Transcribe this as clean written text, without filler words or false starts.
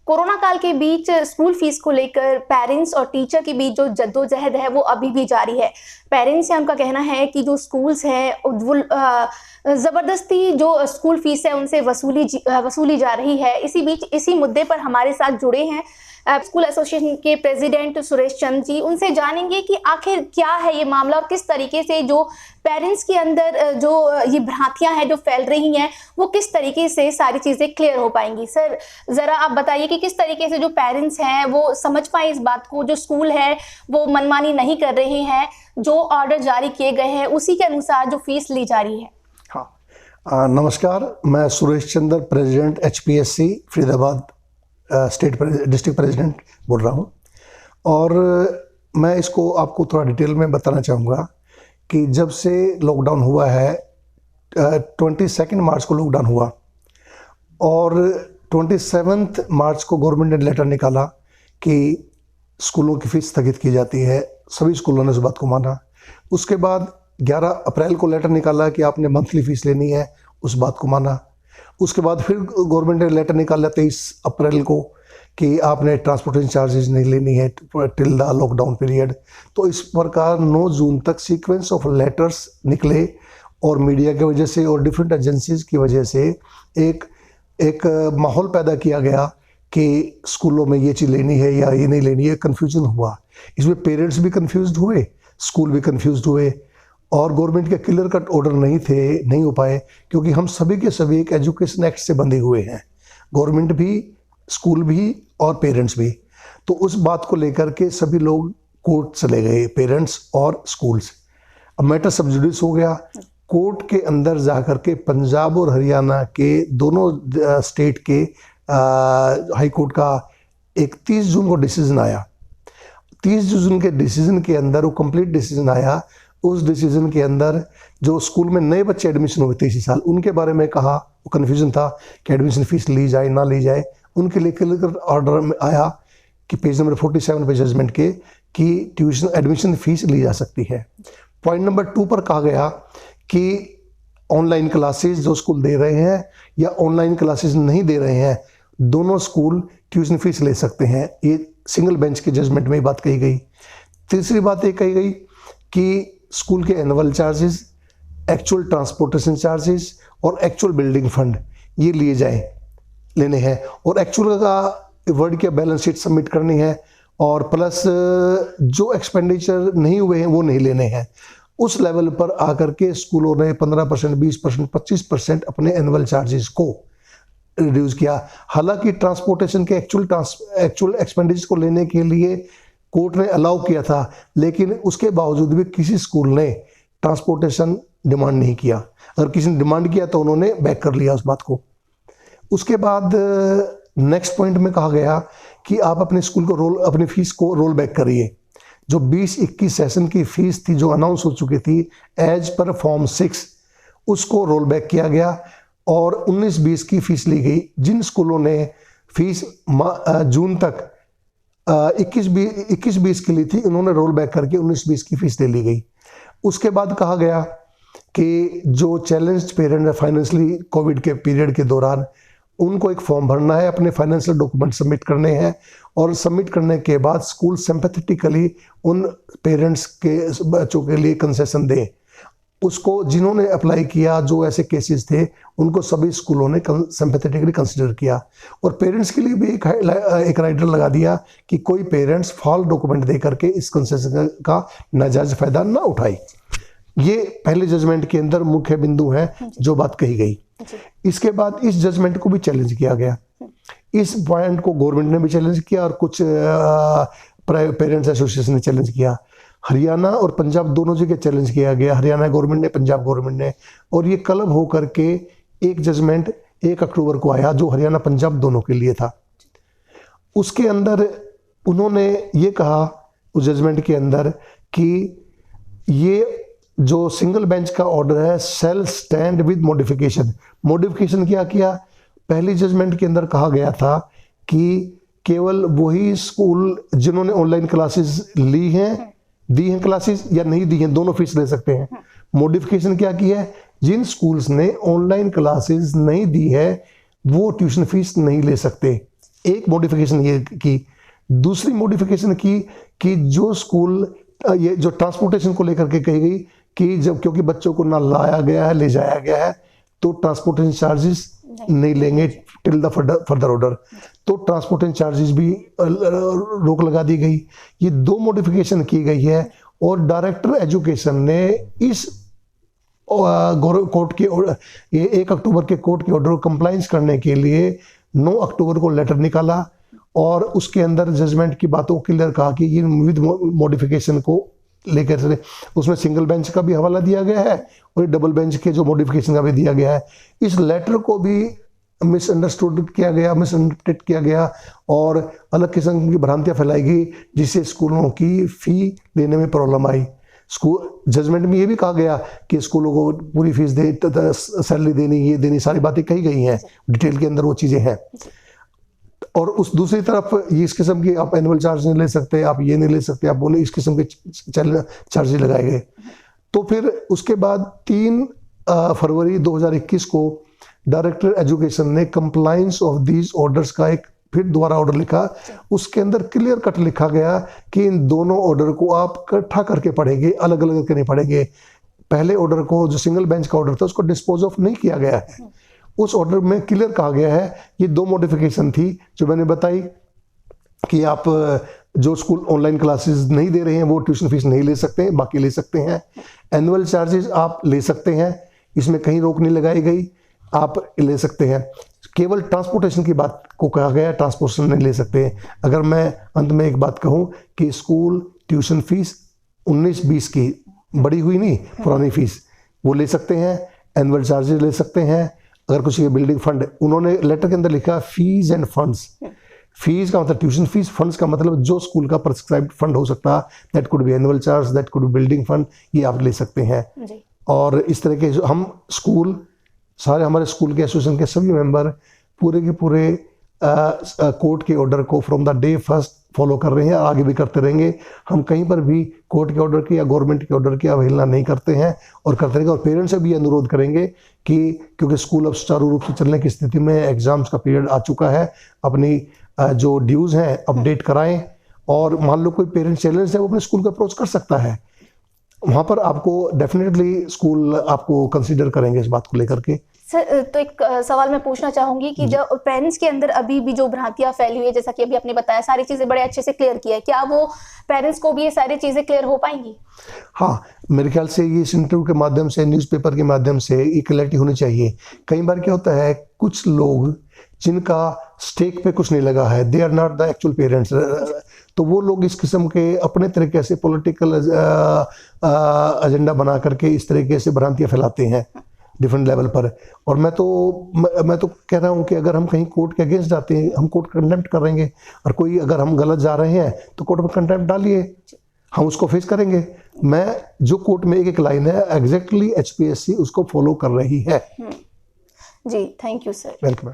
Corona काल के बीच school fees को लेकर पेरेंट्स और टीचर के बीच जो जद्दोजहद है वो अभी भी जारी है। पेरेंट्स हैं, उनका कहना है कि जो स्कूल्स हैं वो ज़बरदस्ती जो स्कूल फीस है उनसे वसूली जा रही है। इसी बीच इसी मुद्दे पर हमारे साथ जुड़े हैं स्कूल एसोसिएशन के प्रेसिडेंट सुरेश चंद जी। उनसे जानेंगे कि आखिर क्या है ये मामला और किस तरीके से जो पेरेंट्स के अंदर जो ये भ्रांतियां हैं जो फैल रही हैं वो किस तरीके से सारी चीज़ें क्लियर हो पाएंगी। सर, ज़रा आप बताइए कि किस तरीके से जो पेरेंट्स हैं वो समझ पाए इस बात को, जो स्कूल है वो मनमानी नहीं कर रहे हैं, जो ऑर्डर जारी किए गए हैं उसी के अनुसार जो फीस ली जा रही है। हाँ, नमस्कार, मैं Suresh Chandra, president HPSC Faridabad state district president बोल रहा हूँ। और मैं इसको आपको थोड़ा डिटेल में बताना चाहूँगा कि जब से लॉकडाउन हुआ है, 22 मार्च को लॉकडाउन हुआ और 27 मार्च को गवर्नमेंट ने लेटर निकाला कि स्कूलों की फ़ीस स्थगित की जाती है। सभी स्कूलों ने उस बात को माना। उसके बाद 11 अप्रैल को लेटर निकाला कि आपने मंथली फ़ीस लेनी है, उस बात को माना। उसके बाद फिर गवर्नमेंट ने लेटर निकाला 23 अप्रैल को कि आपने ट्रांसपोर्टेशन चार्जेस नहीं लेनी है टिल द लॉकडाउन पीरियड। तो इस प्रकार 9 जून तक सीक्वेंस ऑफ लेटर्स निकले और मीडिया की वजह से और डिफरेंट एजेंसीज की वजह से एक माहौल पैदा किया गया कि स्कूलों में ये चीज़ लेनी है या ये नहीं लेनी है। कन्फ्यूजन हुआ, इसमें पेरेंट्स भी कन्फ्यूज़ हुए, स्कूल भी कन्फ्यूज़ हुए और गवर्नमेंट के क्लियर कट ऑर्डर नहीं हो पाए, क्योंकि हम सभी के सभी एक एजुकेशन एक्ट से बंधे हुए हैं, गवर्नमेंट भी, स्कूल भी और पेरेंट्स भी। तो उस बात को लेकर के सभी लोग कोर्ट चले गए, पेरेंट्स और स्कूल्स। अब मैटर सब जुडिस हो गया। कोर्ट के अंदर जाकर के पंजाब और हरियाणा के दोनों स्टेट के हाई कोर्ट का 31 जून को डिसीजन आया। 30 जून के डिसीजन के अंदर वो कंप्लीट डिसीजन आया। उस डिसीजन के अंदर जो स्कूल में नए बच्चे एडमिशन हुए थे इसी साल, उनके बारे में कहा, वो कन्फ्यूजन था कि एडमिशन फीस ली जाए ना ली जाए। उनके लिए क्लियर ऑर्डर में आया कि पेज नंबर 47 पे जजमेंट के कि ट्यूशन एडमिशन फीस ली जा सकती है। पॉइंट नंबर 2 पर कहा गया कि ऑनलाइन क्लासेस जो स्कूल दे रहे हैं या ऑनलाइन क्लासेस नहीं दे रहे हैं, दोनों स्कूल ट्यूशन फीस ले सकते हैं। ये सिंगल बेंच के जजमेंट में बात कही गई। तीसरी बात ये कही गई कि स्कूल के annual charges, actual transportation charges और एक्चुअल बिल्डिंग फंड ये लेने हैं और एक्चुअल का वर्ड की बैलेंस शीट सबमिट करनी है और प्लस जो एक्सपेंडिचर नहीं हुए हैं वो नहीं लेने हैं। उस लेवल पर आकर के स्कूलों ने 15%, 20%, 25% अपने एनुअल चार्जेस को रिड्यूस किया। हालांकि ट्रांसपोर्टेशन के एक्चुअल एक्सपेंडिचर को लेने के लिए कोर्ट ने अलाउ किया था, लेकिन उसके बावजूद भी किसी स्कूल ने ट्रांसपोर्टेशन डिमांड नहीं किया। अगर किसी ने डिमांड किया तो उन्होंने बैक कर लिया उस बात को। उसके बाद नेक्स्ट पॉइंट में कहा गया कि आप अपने स्कूल को अपनी फीस को रोल बैक करिए। जो 20-21 सेशन की फीस थी जो अनाउंस हो चुकी थी एज पर फॉर्म 6, उसको रोल बैक किया गया और 19-20 की फीस ली गई। जिन स्कूलों ने फीस जून तक 21-20 की ली थी, इन्होंने रोल बैक करके 19-20 की फीस ले ली गई। उसके बाद कहा गया कि जो चैलेंज्ड पेरेंट है फाइनेंशियली कोविड के पीरियड के दौरान, उनको एक फॉर्म भरना है, अपने फाइनेंशियल डॉक्यूमेंट सबमिट करने हैं और सबमिट करने के बाद स्कूल सिंपैथेटिकली उन पेरेंट्स के बच्चों के लिए कंसेशन दे। उसको जिन्होंने अप्लाई किया, जो ऐसे केसेस थे, उनको सभी स्कूलों ने सिंपैथेटिकली कंसिडर किया और पेरेंट्स के लिए भी एक राइडर लगा दिया कि कोई पेरेंट्स फॉल डॉक्यूमेंट दे करके इस कंसेशन का नाजायज फायदा ना उठाए। ये पहले जजमेंट के अंदर मुख्य बिंदु हैं जो बात कही गई। इसके बाद इस जजमेंट को भी चैलेंज किया गया। इस पॉइंट को गवर्नमेंट ने भी चैलेंज किया और कुछ पेरेंट्स एसोसिएशन ने चैलेंज किया। हरियाणा और पंजाब दोनों जगह चैलेंज किया गया, हरियाणा गवर्नमेंट ने, पंजाब गवर्नमेंट ने, और ये क्लब होकर के एक जजमेंट 1 अक्टूबर को आया जो हरियाणा पंजाब दोनों के लिए था। उसके अंदर उन्होंने ये कहा उस जजमेंट के अंदर कि ये जो सिंगल बेंच का ऑर्डर है shall stand with modification. Modification क्या किया? पहली जजमेंट के अंदर कहा गया था कि केवल वही स्कूल जिन्होंने ऑनलाइन क्लासेस दी हैं क्लासेस या नहीं दी हैं, दोनों फीस ले सकते हैं। मॉडिफिकेशन क्या की है? जिन स्कूल्स ने ऑनलाइन क्लासेस नहीं दी है वो ट्यूशन फीस नहीं ले सकते। एक मॉडिफिकेशन ये की। दूसरी मॉडिफिकेशन की कि जो स्कूल ये जो ट्रांसपोर्टेशन को लेकर के कही गई कि जब क्योंकि बच्चों को ना लाया गया है ले जाया गया है तो ट्रांसपोर्टेशन चार्जेस नहीं लेंगे टिल द फर्दर ऑर्डर, तो ट्रांसपोर्टेशन चार्जेस भी रोक लगा दी गई। ये दो मॉडिफिकेशन की गई है और डायरेक्टर एजुकेशन ने इस कोर्ट के ये 1 अक्टूबर के कोर्ट के ऑर्डर को कंप्लाइंस करने के लिए 9 अक्टूबर को लेटर निकाला और उसके अंदर जजमेंट की बातों को क्लियर कहा कि ये विद मॉडिफिकेशन को लेकर चले। उसमें सिंगल बेंच का भी हवाला दिया गया है और डबल बेंच के जो मॉडिफिकेशन का भी दिया गया है। इस लेटर को भी मिसअंडरस्टूड किया गया, मिसइंटरप्रेट किया गया और अलग किस्म की भ्रांतियां फैलाई गई जिससे स्कूलों की फी लेने में प्रॉब्लम आई। स्कूल जजमेंट में ये भी कहा गया कि स्कूलों को पूरी फीस दे, सैलरी देनी, ये देनी, सारी बातें कही गई हैं, डिटेल के अंदर वो चीज़ें हैं। और उस दूसरी तरफ ये इस किस्म की आप एनुअल चार्ज नहीं ले सकते, आप ये नहीं ले सकते, आप वो नहीं, इस किस्म के चार्जेस लगाए गए। तो फिर उसके बाद 3 फरवरी 2021 को डायरेक्टर एजुकेशन ने कंप्लायंस ऑफ दीज ऑर्डर्स का एक फिर दोबारा ऑर्डर लिखा। उसके अंदर क्लियर कट लिखा गया कि इन दोनों ऑर्डर को आप इकट्ठा करके पढ़ेंगे, अलग अलग करके नहीं पढ़ेंगे। पहले ऑर्डर को जो सिंगल बेंच का ऑर्डर था उसको डिस्पोज ऑफ नहीं किया गया है। उस ऑर्डर में क्लियर कहा गया है, ये 2 मॉडिफिकेशन थी जो मैंने बताई कि आप जो स्कूल ऑनलाइन क्लासेस नहीं दे रहे हैं वो ट्यूशन फीस नहीं ले सकते हैं, बाकी ले सकते हैं। एनुअल चार्जेस आप ले सकते हैं, इसमें कहीं रोक नहीं लगाई गई, आप ले सकते हैं। केवल ट्रांसपोर्टेशन की बात को कहा गया, ट्रांसपोर्टेशन नहीं ले सकते हैं। अगर मैं अंत में एक बात कहूँ कि स्कूल ट्यूशन फीस 19-20 की बड़ी हुई नहीं, पुरानी फीस वो ले सकते हैं, एनुअल चार्जेस ले सकते हैं। अगर कुछ बिल्डिंग फंड, उन्होंने लेटर के अंदर लिखा फीस एंड फंड्स। फीस का मतलब ट्यूशन फीस, फंड्स का मतलब जो स्कूल का प्रिस्क्राइब्ड फंड हो सकता है, that could be annual charge, that could be building fund, ये आप ले सकते हैं। और इस तरह के हम स्कूल सारे हमारे स्कूल के एसोसिएशन के सभी मेंबर पूरे के पूरे कोर्ट के ऑर्डर को from the day first follow कर रहे हैं, आगे भी करते रहेंगे। हम कहीं पर भी कोर्ट के ऑर्डर की या गवर्नमेंट के ऑर्डर की अवहेलना नहीं करते हैं और करते रहेंगे। और पेरेंट्स से भी अनुरोध करेंगे कि क्योंकि स्कूल अब सुचारू रूप से चलने की स्थिति में, एग्जाम्स का पीरियड आ चुका है, अपनी जो ड्यूज़ हैं अपडेट कराएं। और मान लो कोई पेरेंट चैलेंज है वो अपने स्कूल को अप्रोच कर सकता है, वहाँ पर आपको डेफिनेटली स्कूल आपको कंसीडर करेंगे इस बात को लेकर के। सर, तो एक सवाल मैं पूछना चाहूंगी कि जो पेरेंट्स के अंदर अभी भी जो भ्रांतियां फैली हुई है, जैसा कि अभी आपने बताया सारी चीजें बड़े अच्छे से क्लियर किया है, क्या वो पेरेंट्स को भी ये सारी चीजें क्लियर हो पाएंगी? हाँ, मेरे ख्याल से ये इस इंटरव्यू के माध्यम से, न्यूज़पेपर के माध्यम से ये क्लैरिटी होनी चाहिए। कई बार क्या होता है, कुछ लोग जिनका स्टेक पे कुछ नहीं लगा है, they are not the actual parents, तो वो लोग इस किस्म के अपने तरीके से पॉलिटिकल एजेंडा बना करके इस तरीके से भ्रांतियाँ फैलाते हैं डिफरेंट लेवल पर। और मैं तो कह रहा हूँ कि अगर हम कहीं कोर्ट के अगेंस्ट जाते हैं, हम कोर्ट कंटेम्प्ट करेंगे, और कोई अगर हम गलत जा रहे हैं तो कोर्ट में कंटेम्प्ट डालिए, हम उसको फेस करेंगे। मैं जो कोर्ट में एक लाइन है एग्जैक्टली HPSC उसको फॉलो कर रही है। जी, थैंक यू सर। वेलकम।